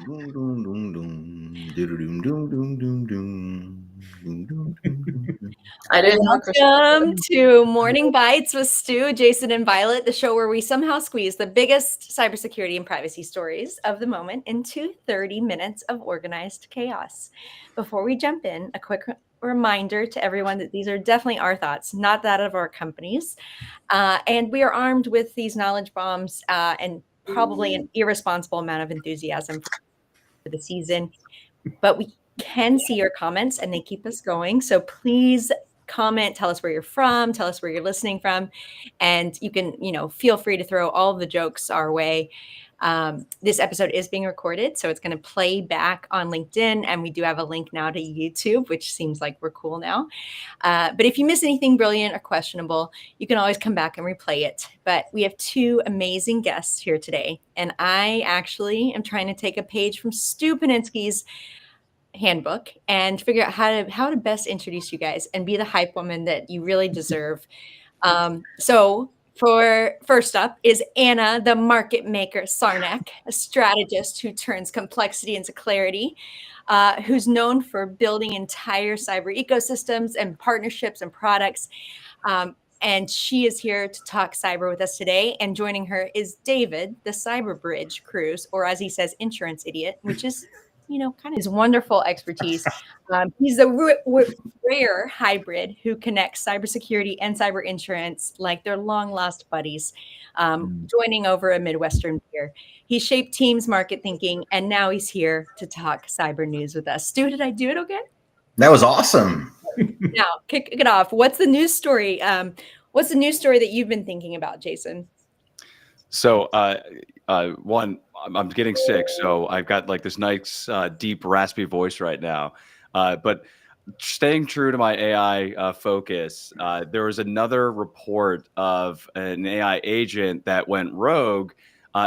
I didn't know Welcome to Morning Bytes with Stu, Jason, and Violet, the show where we somehow squeeze the biggest cybersecurity and privacy stories of the moment into 30 minutes of organized chaos. Before we jump in, a quick reminder to everyone that these are definitely our thoughts, not that of our companies. And we are armed with these knowledge bombs and probably an irresponsible amount of enthusiasm for the season. But we can see your comments and they keep us going. So please comment, tell us where you're from, tell us where you're listening from. And you can, feel free to throw all of the jokes our way. This episode is being recorded, so it's going to play back on LinkedIn. And we do have a link now to YouTube, which seems like we're cool now. But if you miss anything brilliant or questionable, you can always come back and replay it. But we have two amazing guests here today. And I actually am trying to take a page from Stu Paninsky's handbook and figure out how to best introduce you guys and be the hype woman that you really deserve. So for first up is Anna, the market maker Sarnak, a strategist who turns complexity into clarity, who's known for building entire cyber ecosystems and partnerships and products. And she is here to talk cyber with us today. And joining her is David, the Cyber Bridge Cruise, or as he says, insurance idiot, which is kind of his wonderful expertise. He's a rare hybrid who connects cybersecurity and cyber insurance like they're long lost buddies, joining over a Midwestern beer. He shaped teams, market thinking, and now he's here to talk cyber news with us. Stu, did I do it okay? That was awesome. Now, kick it off. What's the news story? What's the news story that you've been thinking about, Jason? So, one, I'm getting sick, so I've got like this nice, deep, raspy voice right now. But staying true to my AI focus, there was another report of an AI agent that went rogue.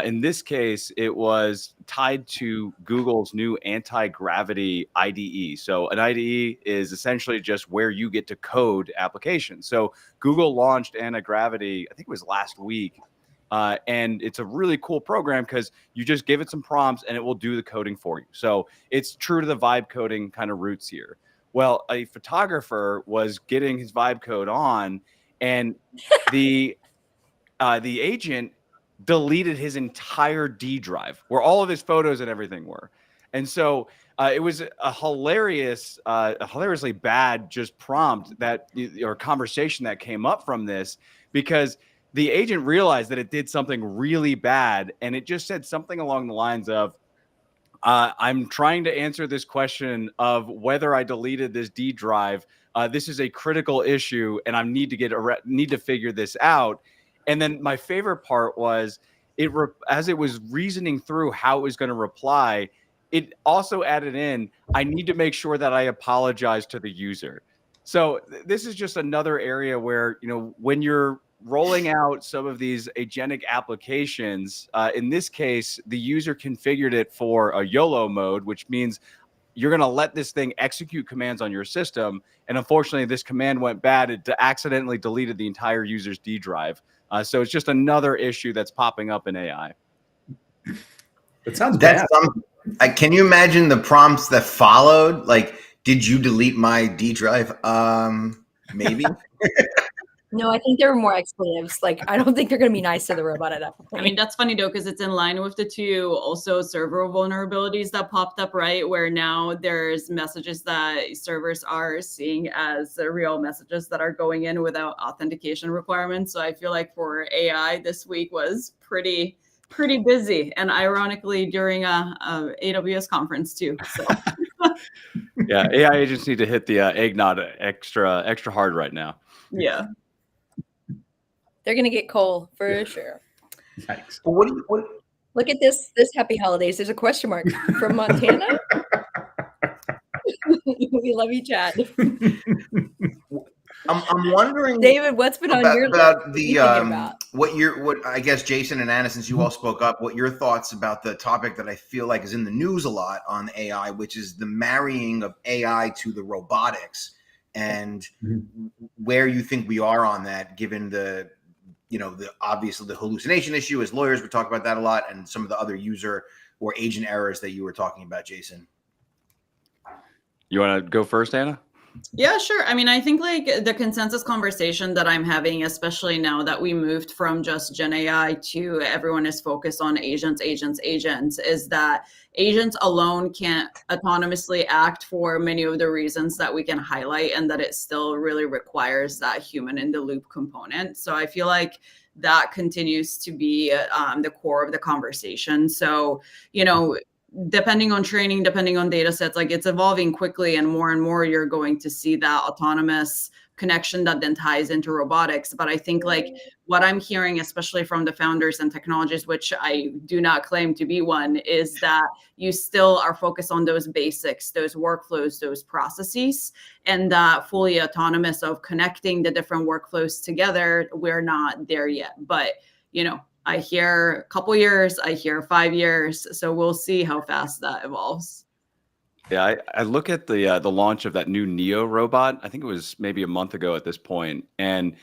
In this case, it was tied to Google's new anti-gravity IDE. So an IDE is essentially just where you get to code applications. So Google launched anti-gravity, I think it was last week. And it's a really cool program because you just give it some prompts and it will do the coding for you. So it's true to the vibe coding kind of roots here. Well, a photographer was getting his vibe code on, and the agent deleted his entire D drive where all of his photos and everything were. And so it was a hilariously bad just prompt or conversation that came up from this, because the agent realized that it did something really bad, and it just said something along the lines of, I'm trying to answer this question of whether I deleted this D drive. This is a critical issue, and I need to figure this out. And then my favorite part was, as it was reasoning through how it was going to reply, it also added in, I need to make sure that I apologize to the user. So this is just another area where, when you're rolling out some of these agentic applications, in this case, the user configured it for a YOLO mode, which means you're going to let this thing execute commands on your system. And unfortunately, this command went bad. It accidentally deleted the entire user's D drive. So it's just another issue that's popping up in AI. It sounds bad. Can you imagine the prompts that followed? Like, did you delete my D drive? Maybe. No, I think there were more expletives. Like, I don't think they're going to be nice to the robot at that point. I mean, that's funny though, because it's in line with the two also server vulnerabilities that popped up, right? Where now there's messages that servers are seeing as the real messages that are going in without authentication requirements. So I feel like for AI, this week was pretty busy, and ironically during a AWS conference too. So. Yeah, AI agents need to hit the eggnog extra hard right now. Yeah. They're going to get coal for sure. Thanks. Look at this happy holidays. There's a question mark from Montana. We love you, Chad. I'm wondering, David, what's been on your list? What I guess Jason and Anna, since you all spoke up, what your thoughts about the topic that I feel like is in the news a lot on AI, which is the marrying of AI to the robotics, and where you think we are on that, given obviously the hallucination issue. As lawyers, we talk about that a lot, and some of the other user or agent errors that you were talking about, Jason? You want to go first, Anna? Yeah, sure. I mean, I think like the consensus conversation that I'm having, especially now that we moved from just Gen AI to everyone is focused on agents, is that agents alone can't autonomously act for many of the reasons that we can highlight, and that it still really requires that human in the loop component. So I feel like that continues to be the core of the conversation. So, depending on training, depending on data sets, like it's evolving quickly, and more you're going to see that autonomous connection that then ties into robotics. But I think like what I'm hearing, especially from the founders and technologists, which I do not claim to be one, is that you still are focused on those basics, those workflows, those processes, and that fully autonomous of connecting the different workflows together, we're not there yet. But, I hear a couple years, I hear 5 years. So we'll see how fast that evolves. Yeah, I look at the launch of that new Neo robot. I think it was maybe a month ago at this point, and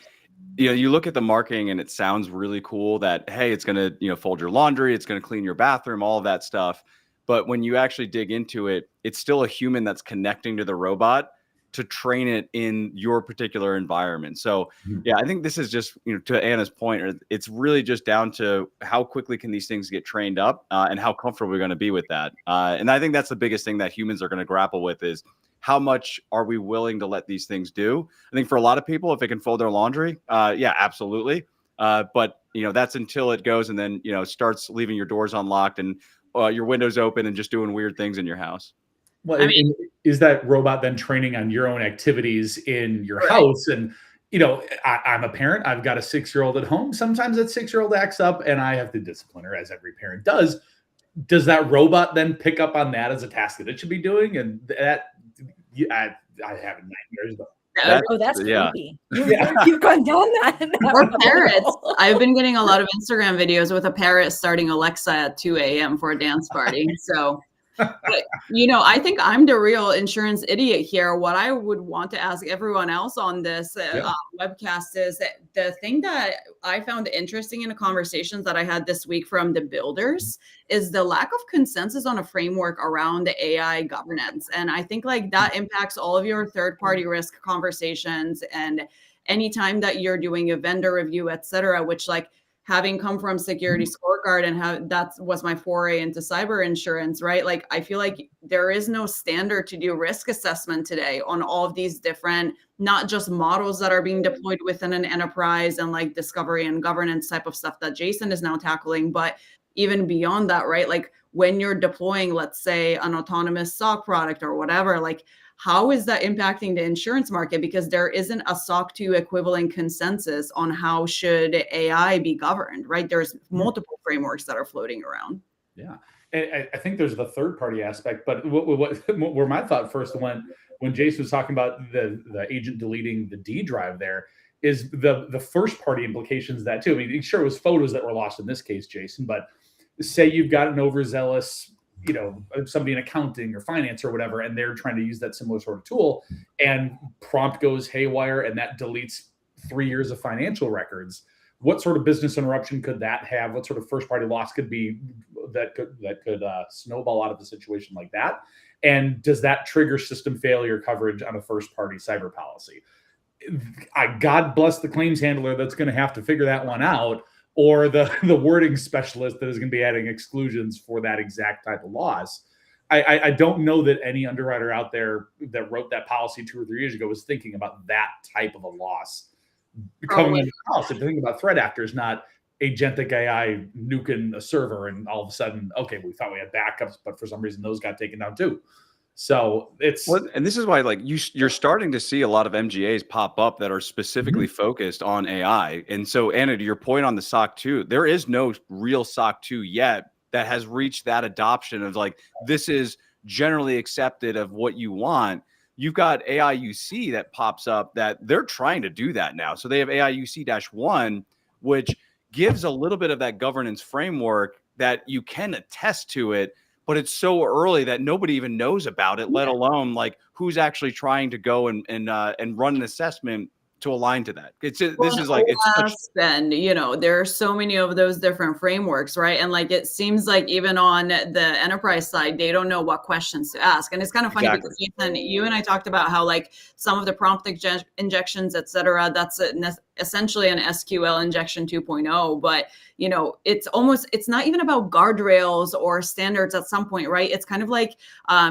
you look at the marketing and it sounds really cool that, hey, it's going to fold your laundry, it's going to clean your bathroom, all of that stuff. But when you actually dig into it, it's still a human that's connecting to the robot to train it in your particular environment. So yeah, I think this is just, to Anna's point, it's really just down to how quickly can these things get trained up and how comfortable we're going to be with that. And I think that's the biggest thing that humans are going to grapple with is how much are we willing to let these things do? I think for a lot of people, if it can fold their laundry, yeah, absolutely. But that's until it goes and then, starts leaving your doors unlocked and your windows open and just doing weird things in your house. Well, is that robot then training on your own activities in your house? And, I'm a parent. I've got a 6-year-old at home. Sometimes that 6-year-old acts up and I have to discipline her, as every parent does. Does that robot then pick up on that as a task that it should be doing? And that, I have nightmares about. That's creepy. You've gone down that. Or parrots. I've been getting a lot of Instagram videos with a parrot starting Alexa at 2 a.m. for a dance party. So, but, I think I'm the real insurance idiot here. What I would want to ask everyone else on this webcast is that the thing that I found interesting in the conversations that I had this week from the builders is the lack of consensus on a framework around the AI governance. And I think like that impacts all of your third-party risk conversations, and anytime that you're doing a vendor review, et cetera, which like having come from security scorecard and that was my foray into cyber insurance, right? Like, I feel like there is no standard to do risk assessment today on all of these different, not just models that are being deployed within an enterprise and like discovery and governance type of stuff that Jason is now tackling, but even beyond that, right? Like when you're deploying, let's say an autonomous SOC product or whatever, like how is that impacting the insurance market? Because there isn't a SOC 2 equivalent consensus on how should AI be governed, right? There's multiple frameworks that are floating around. Yeah. And I think there's the third party aspect, but where my thought first went when Jason was talking about the agent deleting the D drive there is the first party implications of that too. I mean, sure, it was photos that were lost in this case, Jason, but say you've got an overzealous somebody in accounting or finance or whatever, and they're trying to use that similar sort of tool, and prompt goes haywire and that deletes 3 years of financial records. What sort of business interruption could that have? What sort of first party loss could be that could snowball out of a situation like that? And does that trigger system failure coverage on a first party cyber policy? God bless the claims handler that's going to have to figure that one out, or the wording specialist that is going to be adding exclusions for that exact type of loss. I don't know that any underwriter out there that wrote that policy 2 or 3 years ago was thinking about that type of a loss coming into the policy. To think about threat actors, not agentic AI nuking a server, and all of a sudden, okay, we thought we had backups, but for some reason those got taken down too. So it's and this is why like you're starting to see a lot of MGAs pop up that are specifically focused on AI. And so Anna, to your point on the SOC 2, there is no real SOC 2 yet that has reached that adoption of like, this is generally accepted of what you want. You've got AIUC that pops up that they're trying to do that now. So they have AIUC-1, which gives a little bit of that governance framework that you can attest to it, but it's so early that nobody even knows about it, let alone like who's actually trying to go and run an assessment to align to that. It's this Well, is like it's such. and there are so many of those different frameworks, right? And like it seems like even on the enterprise side, they don't know what questions to ask. And it's kind of funny Exactly. because Ethan, you and I talked about how like some of the prompt injections, et cetera, that's essentially an SQL injection 2.0. But it's not even about guardrails or standards at some point, right? It's kind of like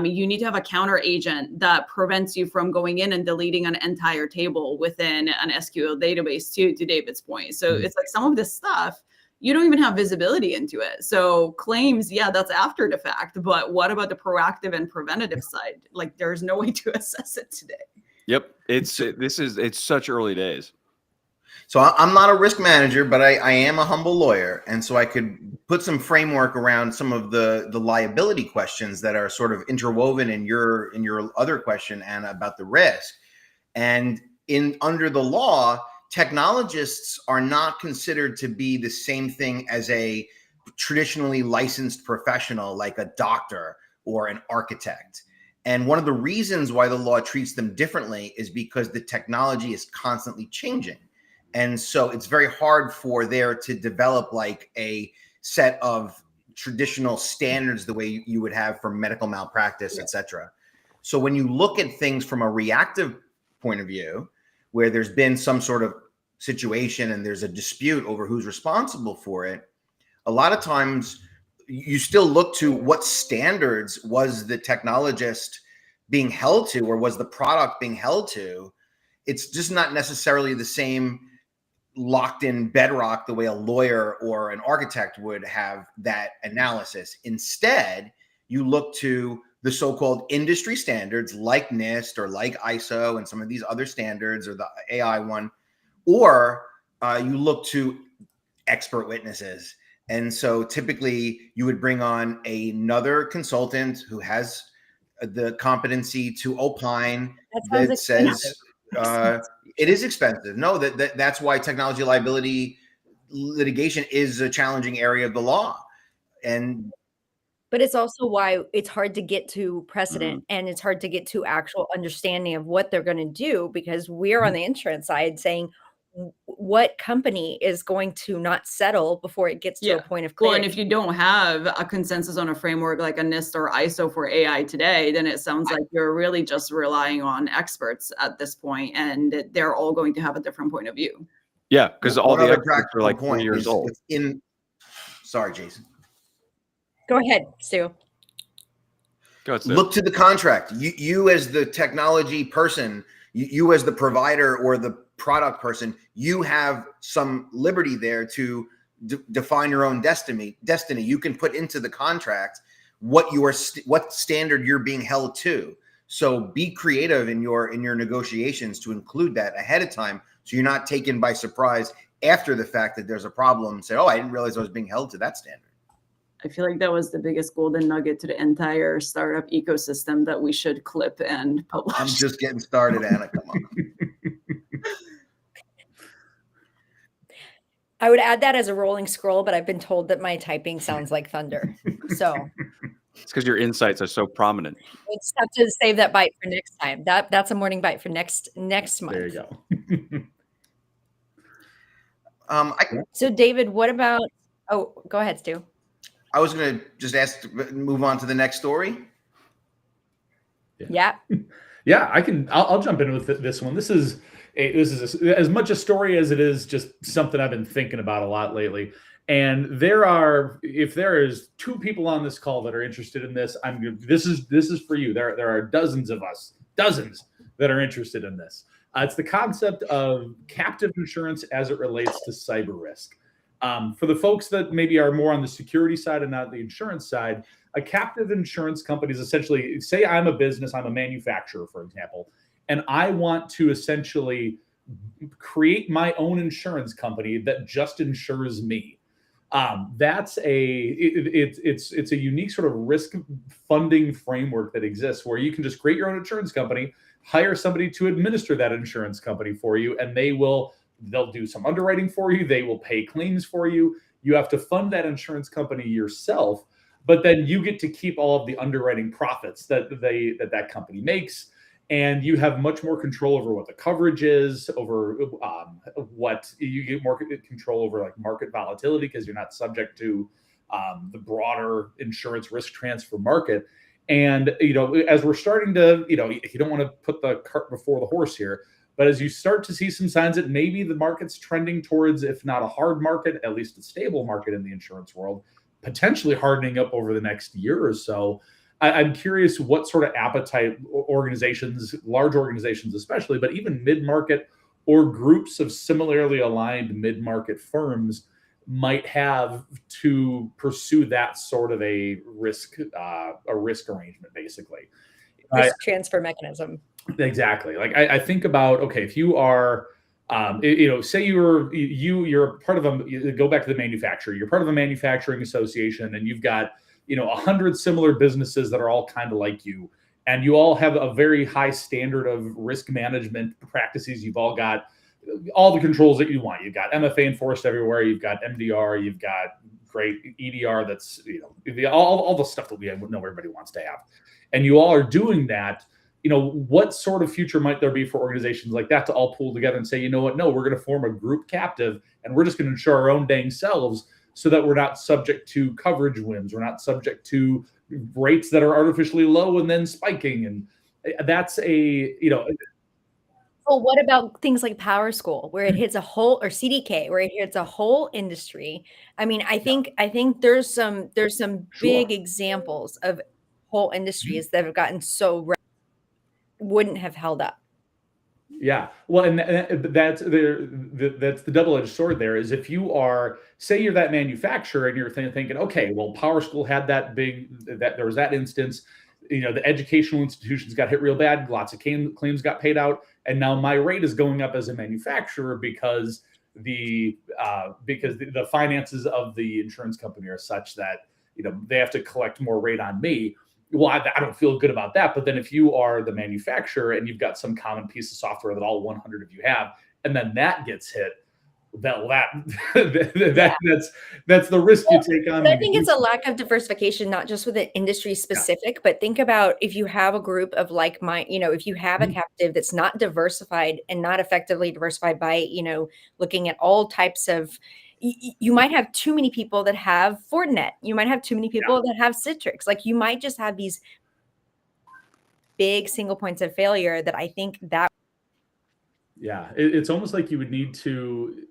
you need to have a counter agent that prevents you from going in and deleting an entire table within an SQL database to David's point. So it's like some of this stuff, you don't even have visibility into it. So claims, yeah, that's after the fact, but what about the proactive and preventative side? Like there's no way to assess it today. Yep. It's such early days. So I'm not a risk manager, but I am a humble lawyer. And so I could put some framework around some of the liability questions that are sort of interwoven in your other question, Anna, about the risk. And under the law, technologists are not considered to be the same thing as a traditionally licensed professional like a doctor or an architect. And one of the reasons why the law treats them differently is because the technology is constantly changing. And so it's very hard for there to develop like a set of traditional standards the way you would have for medical malpractice, et cetera. So when you look at things from a reactive point of view, where there's been some sort of situation and there's a dispute over who's responsible for it, a lot of times you still look to what standards was the technologist being held to, or was the product being held to. It's just not necessarily the same locked in bedrock the way a lawyer or an architect would have that analysis. Instead, you look to the so-called industry standards like NIST or like ISO and some of these other standards, or the AI one, or you look to expert witnesses. And so typically you would bring on another consultant who has the competency to opine that says it is expensive. No, that's why technology liability litigation is a challenging area of the law. But it's also why it's hard to get to precedent and it's hard to get to actual understanding of what they're going to do, because we're on the insurance side saying what company is going to not settle before it gets to a point of clarity. Well, and if you don't have a consensus on a framework like a NIST or ISO for AI today, then it sounds like you're really just relying on experts at this point, and they're all going to have a different point of view. Yeah, because all the experts are like 4 years old. Sorry, Jason. Go ahead, Stu. Go ahead, Stu. Look to the contract. You as the technology person, you as the provider or the product person, you have some liberty there to define your own destiny. You can put into the contract what standard you're being held to. So be creative in your negotiations to include that ahead of time, so you're not taken by surprise after the fact that there's a problem and say, oh, I didn't realize I was being held to that standard. I feel like that was the biggest golden nugget to the entire startup ecosystem that we should clip and publish. I'm just getting started, Anna. Come on. I would add that as a rolling scroll, but I've been told that my typing sounds like thunder. So it's because your insights are so prominent. we'll just have to save that bite for next time. That's a morning bite for next month. There you go. So David, what about? Oh, go ahead, Stu. I was going to just ask to move on to the next story. Yeah. Yeah, I'll jump in with this one. This is as much a story as it is just something I've been thinking about a lot lately. And if there is 2 people on this call that are interested in this, this is for you. There are dozens of us, that are interested in this. It's the concept of captive insurance as it relates to cyber risk. For the folks that maybe are more on the security side and not the insurance side, a captive insurance company is essentially, say I'm a business, I'm a manufacturer, for example, and I want to essentially create my own insurance company that just insures me. It's a unique sort of risk funding framework that exists where you can just create your own insurance company, hire somebody to administer that insurance company for you, and they'll do some underwriting for you. They will pay claims for you. You have to fund that insurance company yourself, but then you get to keep all of the underwriting profits that company makes. and you have much more control over what the coverage is, over what you get more control over, like market volatility, because you're not subject to the broader insurance risk transfer market. And as we're starting to, you don't want to put the cart before the horse here, but as you start to see some signs that maybe the market's trending towards, if not a hard market, at least a stable market in the insurance world, potentially hardening up over the next year or so, I'm curious what sort of appetite organizations, large organizations especially, but even mid-market or groups of similarly aligned mid-market firms might have to pursue that sort of a risk arrangement, basically. Risk transfer mechanism. Exactly. Like I think about, okay, if you are, say you're part of go back to the manufacturer, you're part of a manufacturing association, and you've got 100 similar businesses that are all kind of like you, and you all have a very high standard of risk management practices. You've all got all the controls that you want. You've got MFA enforced everywhere. You've got MDR. You've got great EDR. That's all the stuff that we know everybody wants to have, and you all are doing that. What sort of future might there be for organizations like that to all pull together and say, you know what? No, we're going to form a group captive, and we're just going to insure our own dang selves, so that we're not subject to coverage whims. We're not subject to rates that are artificially low and then spiking. And that's Well, what about things like Power School, where it hits a whole, or CDK, where it hits a whole industry? I mean, I think there's some big examples of whole industries that have gotten so wouldn't have held up. Yeah, well, and that's the double-edged sword. There is, if you are, say, you're that manufacturer, and you're thinking, okay, well, Power School had that there was that instance, the educational institutions got hit real bad, lots of claims got paid out, and now my rate is going up as a manufacturer because the finances of the insurance company are such that they have to collect more rate on me. Well, I don't feel good about that. But then if you are the manufacturer and you've got some common piece of software that all 100 of you have, and then that gets hit, that's the risk you take on. But I think it's a lack of diversification, not just with an industry specific, but think about if you have a group of if you have a captive that's not diversified and not effectively diversified by, looking at all types of, you might have too many people that have Fortinet. You might have too many people that have Citrix. Like, you might just have these big single points of failure that I think that. Yeah, it's almost like you would need to.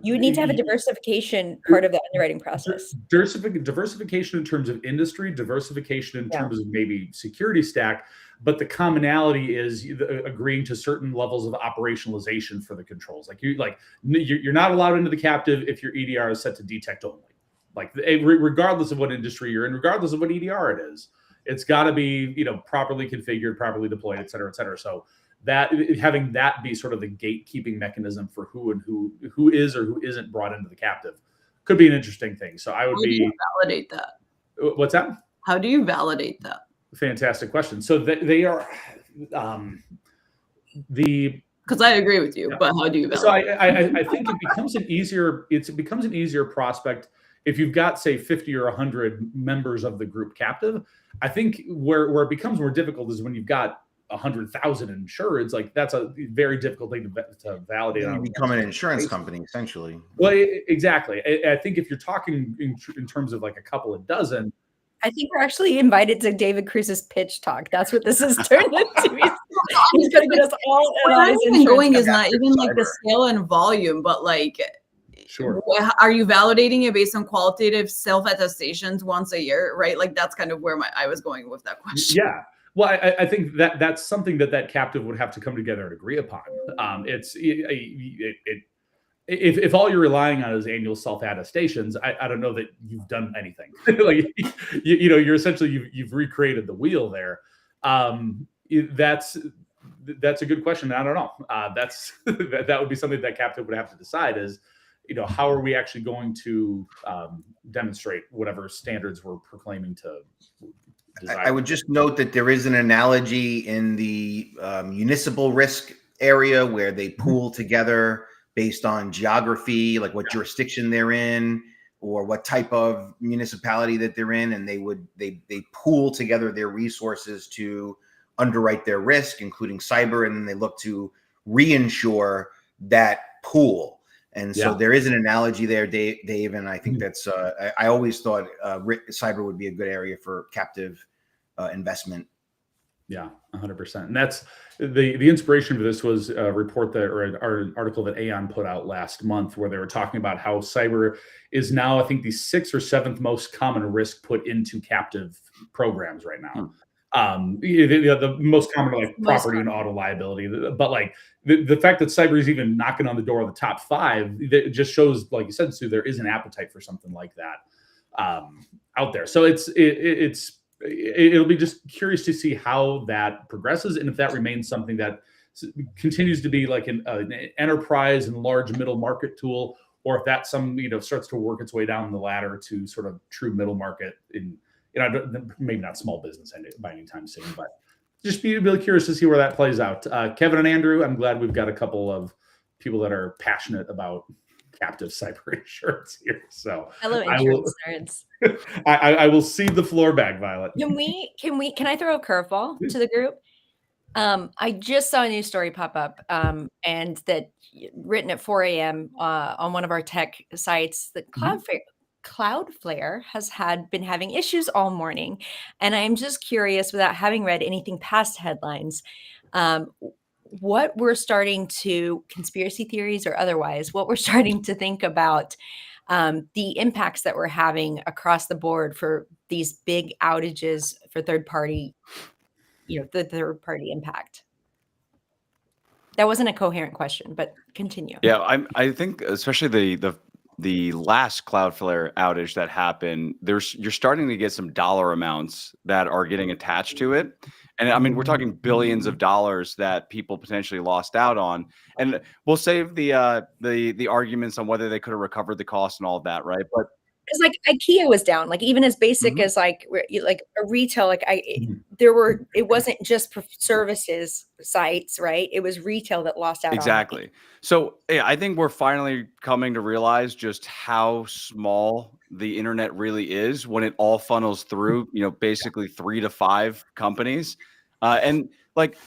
You would need to have a diversification part of the underwriting process. Diversification in terms of industry, diversification in terms of maybe security stack, but the commonality is agreeing to certain levels of operationalization for the controls. Like you're not allowed into the captive if your EDR is set to detect only. Like regardless of what industry you're in, regardless of what EDR it is, it's got to be properly configured, properly deployed, et cetera, et cetera. So that having that be sort of the gatekeeping mechanism for who is or who isn't brought into the captive could be an interesting thing. So I would validate that. What's that? How do you validate that? Fantastic question. So they are because I agree with you, but how do you validate? So I think it becomes an easier prospect if you've got, say, 50 or 100 members of the group captive. I think where it becomes more difficult is when you've got 100,000 insureds. Like, that's a very difficult thing to validate. You become an insurance company, essentially. Well, exactly. I think if you're talking in terms of like a couple of dozen, I think we're actually invited to David Cruz's pitch talk. That's what this has turned into. He's going to get us all. Where I'm even going is not even like the scale and volume, but like, sure, are you validating it based on qualitative self-attestations once a year, right? Like, that's kind of where I was going with that question. Yeah. Well, I think that's something that captive would have to come together and agree upon. If all you're relying on is annual self-attestations, I don't know that you've done anything. Like, you're essentially you've recreated the wheel there. That's a good question. I don't know. That would be something that captive would have to decide is, how are we actually going to demonstrate whatever standards we're proclaiming to desire. I would just note that there is an analogy in the municipal risk area where they pool together based on geography, like what jurisdiction they're in or what type of municipality that they're in, and they pool together their resources to underwrite their risk, including cyber, and then they look to reinsure that pool. And so there is an analogy there, Dave, and I think that's I always thought cyber would be a good area for captive investment. Yeah, 100%. And that's the inspiration for this was a report that, or an article that Aon put out last month, where they were talking about how cyber is now, I think, the 6th or 7th most common risk put into captive programs right now. The most common are like property and auto liability, but like the fact that cyber is even knocking on the door of the top 5, it just shows, like you said, Sue, there is an appetite for something like that out there. So it'll be just curious to see how that progresses, and if that remains something that continues to be like an enterprise and large middle market tool, or if that starts to work its way down the ladder to sort of true middle market in, maybe not small business by any time soon, but just be really curious to see where that plays out. Kevin and Andrew, I'm glad we've got a couple of people that are passionate about captive cyber insurance here. So hello, insurance nerds. I will cede the floor back, Violet. Can I throw a curveball to the group? I just saw a news story pop up, and that written at 4 a.m. On one of our tech sites that Cloudflare has been having issues all morning. And I'm just curious, without having read anything past headlines, what we're starting to, conspiracy theories or otherwise, what we're starting to think about the impacts that we're having across the board for these big outages for third party, the third party impact. That wasn't a coherent question, but continue. Yeah, I think especially the last Cloudflare outage that happened, you're starting to get some dollar amounts that are getting attached to it. And I mean, we're talking billions of dollars that people potentially lost out on. And we'll save the arguments on whether they could have recovered the cost and all of that, right? But because like IKEA was down, like even as basic as like a retail, it wasn't just for services sites, right? It was retail that lost out. Exactly. So yeah, I think we're finally coming to realize just how small the internet really is when it all funnels through, basically 3 to 5 companies. And like,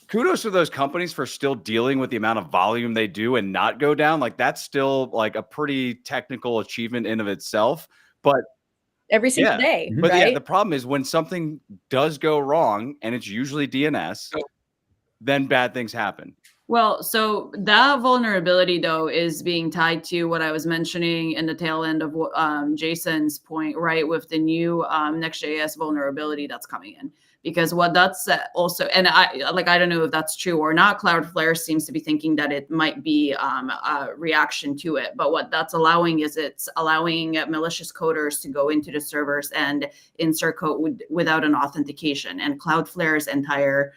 kudos to those companies for still dealing with the amount of volume they do and not go down. Like that's still like a pretty technical achievement in of itself. But every single day. But right? yeah, the problem is when something does go wrong, and it's usually DNS, then bad things happen. Well, so that vulnerability, though, is being tied to what I was mentioning in the tail end of Jason's point, right, with the new Next.js vulnerability that's coming in. Because what that's also, and I don't know if that's true or not, Cloudflare seems to be thinking that it might be a reaction to it. But what that's allowing is it's allowing malicious coders to go into the servers and insert code without an authentication. And Cloudflare's entire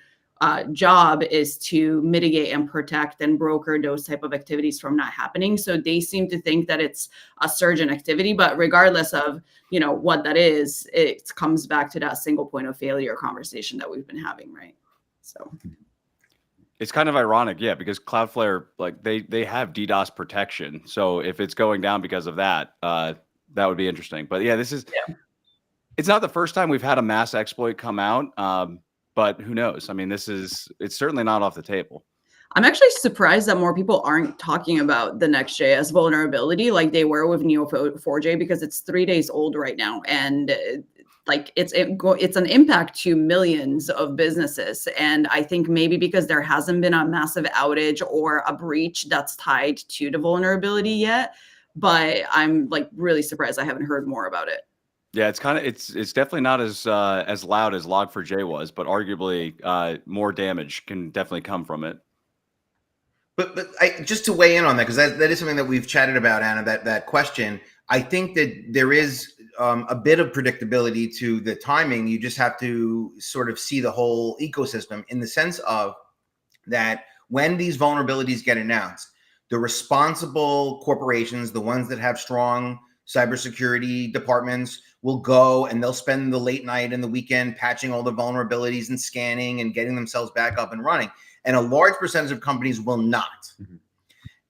job is to mitigate and protect and broker those type of activities from not happening. So they seem to think that it's a surge in activity, but regardless of what that is, it comes back to that single point of failure conversation that we've been having, right? So it's kind of ironic, yeah, because Cloudflare, like they have DDoS protection. So if it's going down because of that, that would be interesting. But yeah, it's not the first time we've had a mass exploit come out. But who knows? I mean, it's certainly not off the table. I'm actually surprised that more people aren't talking about the Next.js vulnerability like they were with Neo4j, because it's 3 days old right now. And like it's an impact to millions of businesses. And I think maybe because there hasn't been a massive outage or a breach that's tied to the vulnerability yet. But I'm like really surprised I haven't heard more about it. Yeah, it's definitely not as loud as Log4j was, but arguably more damage can definitely come from it. But just to weigh in on that, because that is something that we've chatted about, Anna, that question. I think that there is a bit of predictability to the timing. You just have to sort of see the whole ecosystem in the sense of that when these vulnerabilities get announced, the responsible corporations, the ones that have strong cybersecurity departments, will go and they'll spend the late night and the weekend patching all the vulnerabilities and scanning and getting themselves back up and running. And a large percentage of companies will not.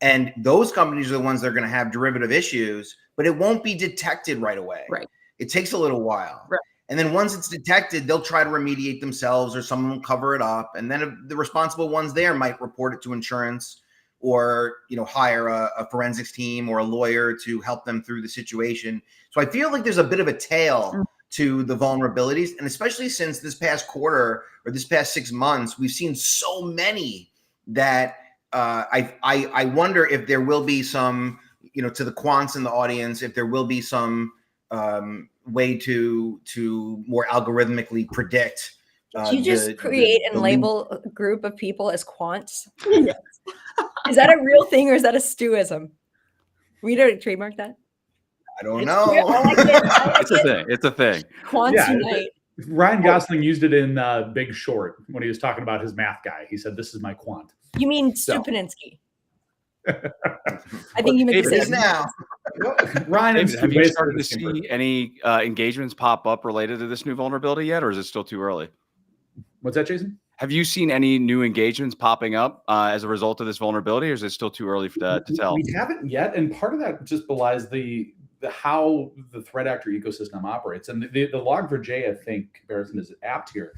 And those companies are the ones that are going to have derivative issues, but it won't be detected right away. Right. It takes a little while. Right. And then once it's detected, they'll try to remediate themselves or someone will cover it up. And then the responsible ones there might report it to insurance or, hire a forensics team or a lawyer to help them through the situation. So I feel like there's a bit of a tail to the vulnerabilities. And especially since this past quarter or this past 6 months, we've seen so many that I wonder if there will be some, to the quants in the audience, if there will be some way to more algorithmically predict. Did you just create and label a group of people as quants? Is that a real thing or is that a Stuism? We don't trademark that. I don't know. I like it. It's a thing. It's a thing. Quants unite. Ryan Gosling used it in Big Short when he was talking about his math guy. He said, "This is my quant." You mean Stupinsky? I think you meant to say now. Ryan, Have you started to see any engagements pop up related to this new vulnerability yet, or is it still too early? What's that, Jason? Have you seen any new engagements popping up as a result of this vulnerability, or is it still too early to tell? We haven't yet, and part of that just belies the how the threat actor ecosystem operates. And the Log4j, I think, comparison is apt here.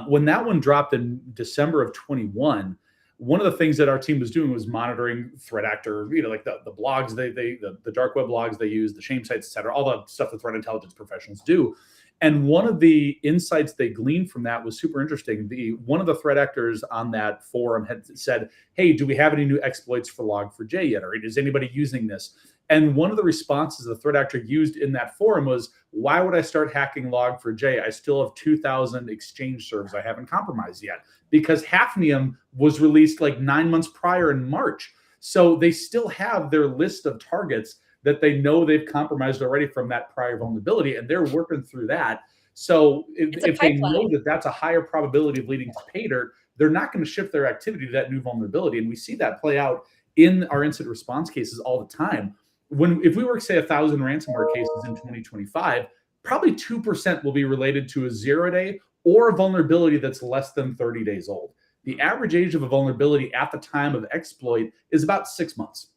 When that one dropped in December of 21, one of the things that our team was doing was monitoring threat actor, like the blogs, the dark web blogs they use, the shame sites, et cetera, all the stuff that threat intelligence professionals do. And one of the insights they gleaned from that was super interesting. One of the threat actors on that forum had said, "Hey, do we have any new exploits for Log4j yet? Or is anybody using this?" And one of the responses the threat actor used in that forum was, "Why would I start hacking Log4j? I still have 2,000 Exchange servers I haven't compromised yet." Because Hafnium was released like 9 months prior in March. So they still have their list of targets that they know they've compromised already from that prior vulnerability, and they're working through that. So if they know that that's a higher probability of leading to pay dirt, they're not going to shift their activity to that new vulnerability. And we see that play out in our incident response cases all the time. If we were to say 1,000 ransomware cases in 2025, probably 2% will be related to a 0-day or a vulnerability that's less than 30 days old. The average age of a vulnerability at the time of exploit is about 6 months.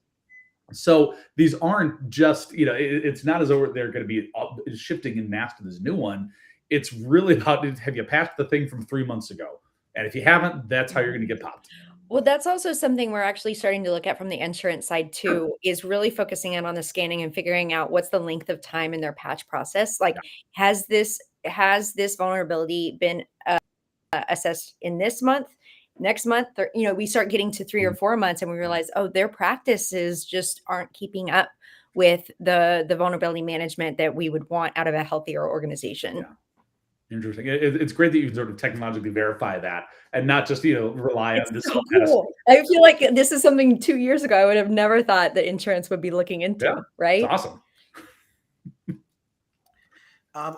So these aren't just, it's not as though they're going to be shifting in mass to this new one. It's really about, have you passed the thing from 3 months ago? And if you haven't, that's how you're going to get popped. Well, that's also something we're actually starting to look at from the insurance side too, is really focusing in on the scanning and figuring out what's the length of time in their patch process. Like, has this vulnerability been assessed in this month, next month? Or, we start getting to 3 or 4 months and we realize, oh, their practices just aren't keeping up with the vulnerability management that we would want out of a healthier organization. Yeah. Interesting. It's great that you can sort of technologically verify that and not just, rely on this. So cool. I feel like this is something 2 years ago I would have never thought that insurance would be looking into, right? It's awesome.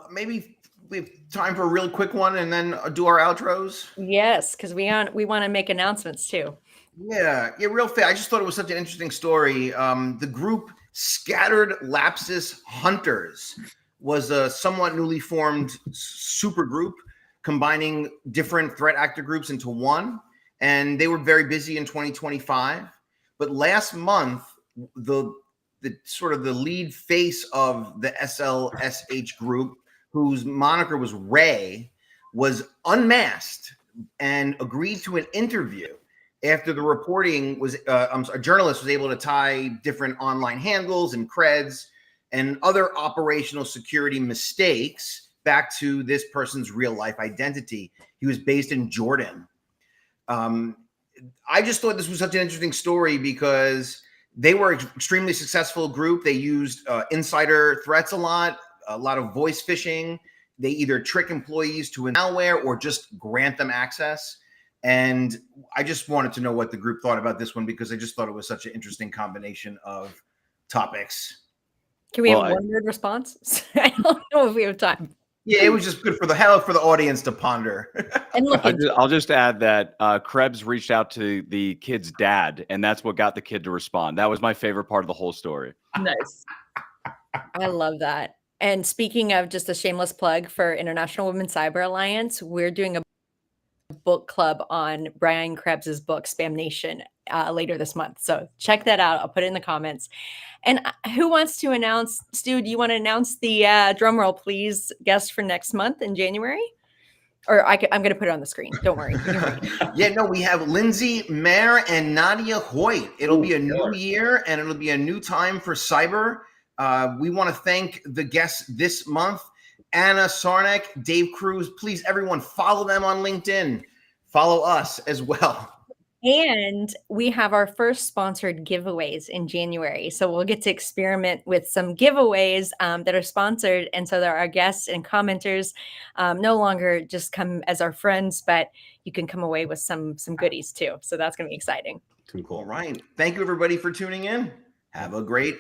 Maybe we have time for a real quick one and then do our outros. Yes, because we want to make announcements too. Yeah, real fast. I just thought it was such an interesting story. The group Scattered Lapsus Hunters was a somewhat newly formed super group combining different threat actor groups into one. And they were very busy in 2025. But last month, the sort of the lead face of the SLSH group, whose moniker was Ray, was unmasked and agreed to an interview after the reporting was a journalist was able to tie different online handles and creds and other operational security mistakes back to this person's real life identity. He was based in Jordan. I just thought this was such an interesting story because they were an extremely successful group. They used insider threats a lot of voice phishing. They either trick employees to malware or just grant them access. And I just wanted to know what the group thought about this one because I just thought it was such an interesting combination of topics. Can we have a one-word response? I don't know if we have time. Yeah, it was just good for the audience to ponder. And look, I'll just add that Krebs reached out to the kid's dad, and that's what got the kid to respond. That was my favorite part of the whole story. Nice. I love that. And speaking of just a shameless plug for International Women's Cyber Alliance, we're doing a book club on Brian Krebs's book, Spam Nation. later this month. So check that out. I'll put it in the comments. And who wants to announce, Stu, do you want to announce the drum roll, please, guest for next month in January? Or I'm going to put it on the screen. Don't worry. Yeah, no, we have Lindsay Mayer and Nadia Hoyt. It'll be a new year and it'll be a new time for cyber. We want to thank the guests this month, Anna Sarnak, Dave Cruz. Please, everyone, follow them on LinkedIn. Follow us as well. And we have our first sponsored giveaways in January. So we'll get to experiment with some giveaways that are sponsored. And so there are guests and commenters no longer just come as our friends, but you can come away with some goodies too. So that's going to be exciting. All right. Thank you, everybody, for tuning in. Have a great